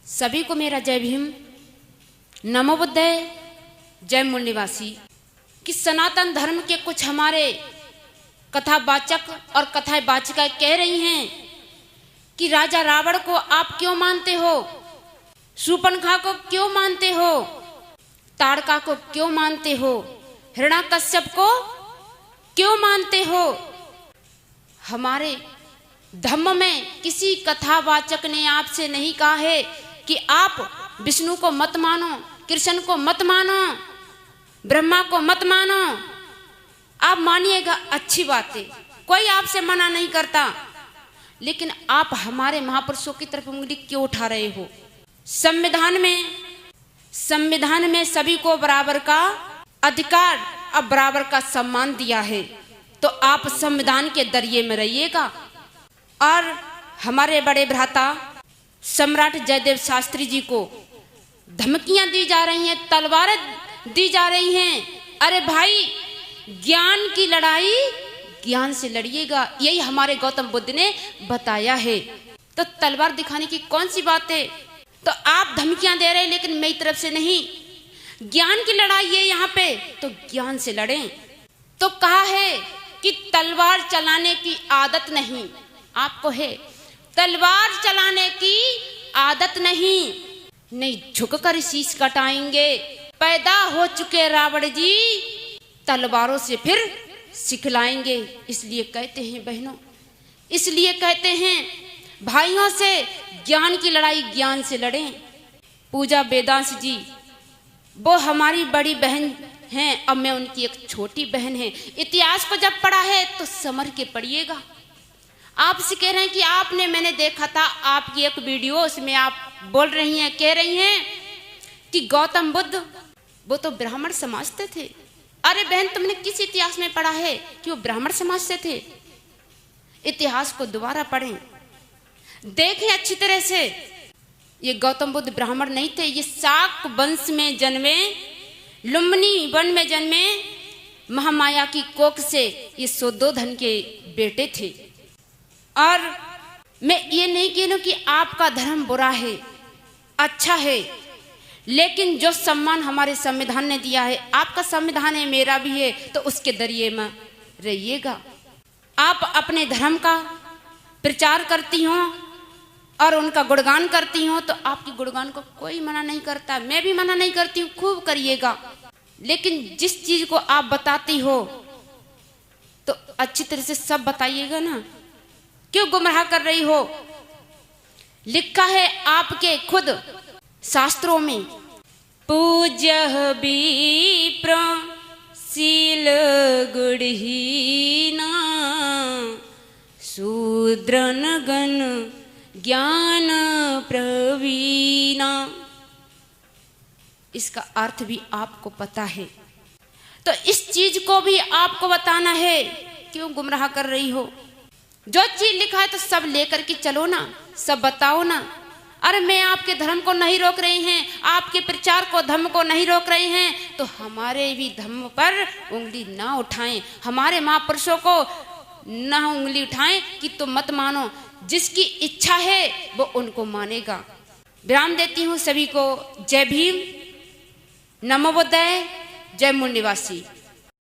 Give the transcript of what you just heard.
सभी को मेरा जय भीम, नमो बुद्धाय, जय मूल निवासी। कि सनातन धर्म के कुछ हमारे कथावाचक और कथावाचिका कह रही हैं कि राजा रावण को आप क्यों मानते हो, शूर्पणखा को क्यों मानते हो, ताड़का को क्यों मानते हो, हिरण्याकश्यप को क्यों मानते हो। हमारे धम्म में किसी कथावाचक ने आपसे नहीं कहा है कि आप विष्णु को मत मानो, कृष्ण को मत मानो, ब्रह्मा को मत मानो। आप मानिएगा, अच्छी बात है, कोई आपसे मना नहीं करता, लेकिन आप हमारे महापुरुषों की तरफ उंगली क्यों उठा रहे हो। संविधान में सभी को बराबर का अधिकार और बराबर का सम्मान दिया है, तो आप संविधान के दरिये में रहिएगा। और हमारे बड़े भ्राता सम्राट जयदेव शास्त्री जी को धमकियां दी जा रही हैं, तलवारें दी जा रही हैं। अरे भाई, ज्ञान की लड़ाई ज्ञान से लड़िएगा, यही हमारे गौतम बुद्ध ने बताया है। तो तलवार दिखाने की कौन सी बात है। तो आप धमकियां दे रहे हैं, लेकिन मेरी तरफ से नहीं। ज्ञान की लड़ाई है यहाँ पे, तो ज्ञान से लड़ें। तो कहा है कि तलवार चलाने की आदत नहीं आपको है, तलवार चलाने की आदत नहीं झुककर शीश कटाएंगे। पैदा हो चुके रावण जी तलवारों से फिर सिखलाएंगे। इसलिए कहते हैं बहनों, इसलिए कहते हैं भाइयों से, ज्ञान की लड़ाई ज्ञान से लड़ें। पूजा वेदांश जी वो हमारी बड़ी बहन हैं, अब मैं उनकी एक छोटी बहन है। इतिहास को जब पढ़ा है तो समझ के पढ़िएगा। आपसे कह रहे हैं कि आपने, मैंने देखा था आपकी एक वीडियो, उसमें आप बोल रही हैं, कह रही हैं कि गौतम बुद्ध वो तो ब्राह्मण समाज से थे। अरे बहन, तुमने किस इतिहास में पढ़ा है कि वो ब्राह्मण समाज से थे। इतिहास को दोबारा पढ़ें, देखें अच्छी तरह से। ये गौतम बुद्ध ब्राह्मण नहीं थे, ये शाक वंश में जन्मे, लुम्बिनी वन में जन्मे, महामाया की कोख से ये सुद्धोधन के बेटे थे। और मैं ये नहीं कह रही कि आपका धर्म बुरा है, अच्छा है, लेकिन जो सम्मान हमारे संविधान ने दिया है, आपका संविधान है, मेरा भी है, तो उसके दरिये में रहिएगा। आप अपने धर्म का प्रचार करती हो और उनका गुणगान करती हो, तो आपकी गुणगान को कोई मना नहीं करता, मैं भी मना नहीं करती हूँ, खूब करिएगा। लेकिन जिस चीज को आप बताती हो तो अच्छी तरह से सब बताइएगा ना, क्यों गुमराह कर रही हो। लिखा है आपके खुद शास्त्रों में, पूज्य विप्र शील गुणहीना शूद्रन गण ज्ञान प्रवीणा। इसका अर्थ भी आपको पता है, तो इस चीज को भी आपको बताना है। क्यों गुमराह कर रही हो। जो चीज लिखा है तो सब लेकर के चलो ना, सब बताओ ना। अरे मैं आपके धर्म को नहीं रोक रही हैं, आपके प्रचार को, धर्म को नहीं रोक रहे हैं, तो हमारे भी धर्म पर उंगली ना उठाएं, हमारे महापुरुषों को ना उंगली उठाएं कि तुम मत मानो। जिसकी इच्छा है वो उनको मानेगा। विराम देती हूँ सभी को। जय भीम, नमो बुद्धाय, जय मूल निवासी।